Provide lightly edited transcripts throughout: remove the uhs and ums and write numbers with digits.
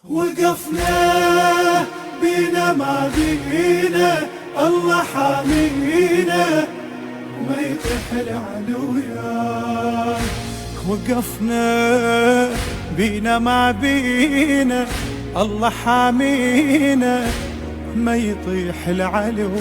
وقفنا بينا ما بينا الله حامينا وما يطيح العدو. وقفنا بينا ما بينا الله حامينا ما يطيح العلو.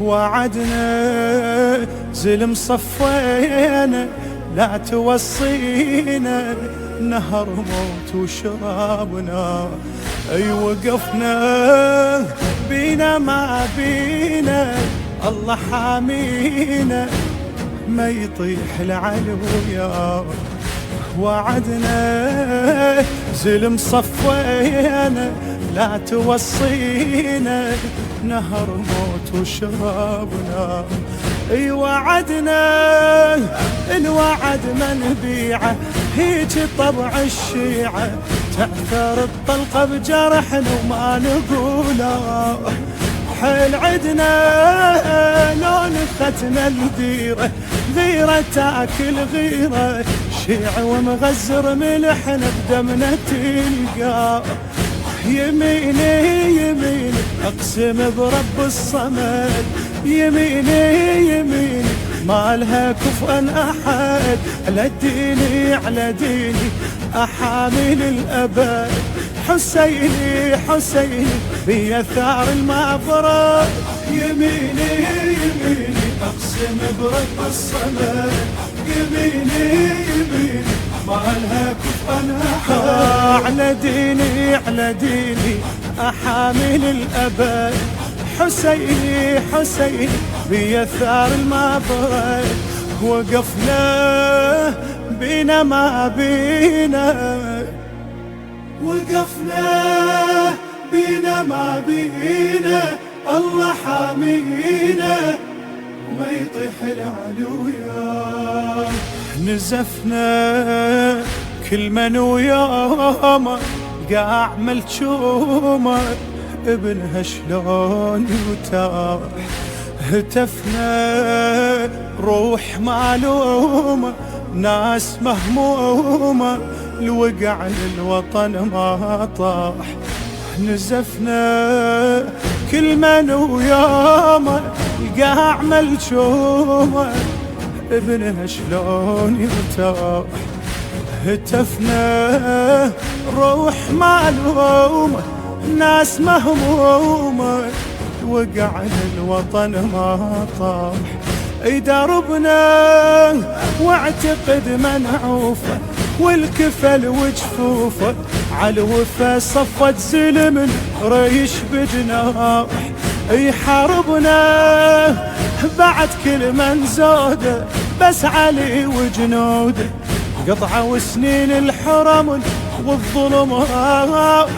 وعدنا زلم صفينا لا توصينا نهر موت وشرابنا. اي وقفنا بينا ما بينا الله حامينا ما يطيح العلو. وعدنا زلم صفينا لا توصينا نهر موت وشرابنا. اي وعدنا الوعد ما نبيعه هيج طبع الشيعة تأثر الطلقة بجرحنا وما نقوله. حيل عدنا لون ختنا الديرة غيرة تاكل غيرة شيع ومغزر ملحنا بدمنا تلقى. يميني يميني اقسم برب الصمد يميني يميني ما لها كفءا احد على ديني على ديني احامل الابد. حسيني حسيني بيا ثار المعبرة. يميني يميني اقسم برب الصمد يميني يميني ما لها كفءا احد على ديني على ديني احامل الابد. حسيني حسيني بيا ثار المعبرة. وقفنا بينا ما بينا وقفنا بينا ما بينا الله حامينا وما يطيح العدو. نزفنا كل من ويومه قاع ملجومه ابنها شلون يتاح. هتفنا روح معلومة ناس مهمومة الوقع للوطن ما طاح. نزفنا كل من ويومه القاع ملجومة ابنها شلون يرتاح. هتفنا روح معلومة ناس مهمومة وقع للوطن ما طاح. اي دربنا واعتقد منعوفه والكفل وجفوفه عالوفا صفت زلم ريش بجناح. اي حاربنا بعد كل من زوده بس علي وجنوده قطعوا سنين الحرم والظلم راح.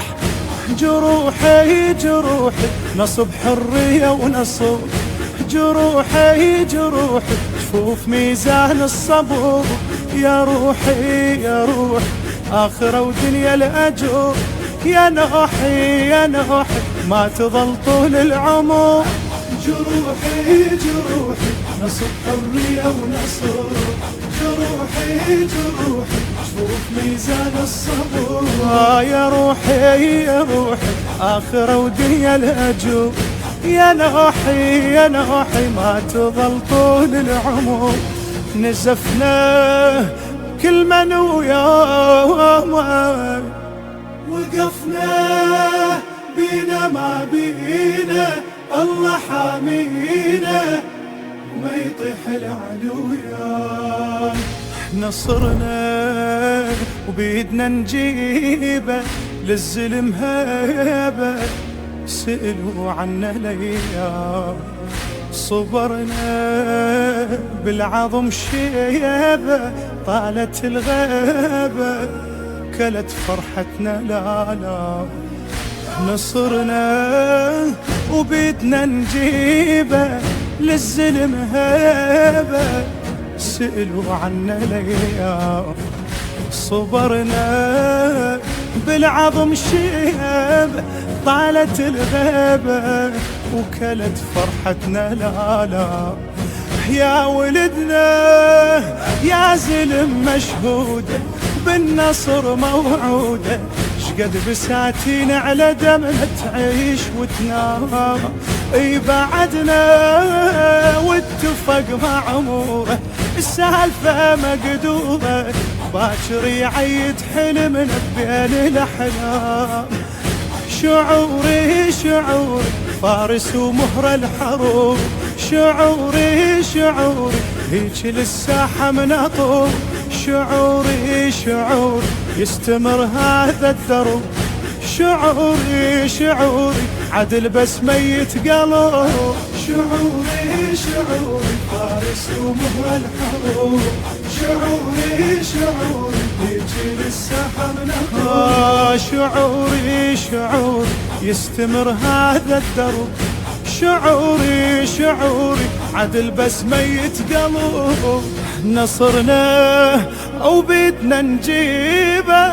جروحي جروحي نصب حرية ونصب جروحي جروحي شوف ميزان الصبر. يا روحي يا روحي آخرة ودنيا الأجر. يا نوحي يا نوحي ما تظل طول العمر. جروحي جروحي نصب حرية ونصر جروحي جروحي شوف ميزان الصبر. يا روحي يا روحي آخرة ودنيا الأجر. يا نوحي يا نوحي ما تظل طول العمر. نزفنا كل من ويومه وقفنا بينا ما بينا الله حامينا وما يطيح العدو. نصرنا وبيدنا نجيبه للزلم هيبه سئلوا عنا ليا. صبرنا بالعظم شيبه طالت الغيبه كلت فرحتنا لا لا. نصرنا وبيدنا نجيبه للزلم هيبه سئلوا عنا ليا. صبرنا بالعظم شيبه طالت الغيبه وكلت فرحتنا لا لا. يا ولدنا يا زلم مشهوده بالنصر موعوده شقد بساتين على دمنا تعيش وتنام. اي بعدنا واتفق معموره السالفة مقدورة، باكر يعيد حلمنا بين الأحلام. شعوري شعوري فارس ومهر الحروب، شعوري شعوري هيج للساحة مناطور. شعوري شعوري يستمر هذا الدرب، شعوري شعوري عدل بس ميت قلب. شعوري شعوري فارس ومهر الحروب، شعوري شعوري يجي للساحة مناطور. شعوري شعوري يستمر هذا الدرب، شعوري شعوري عدل بس ميت قلب. نصرنا أو بدنا نجيبه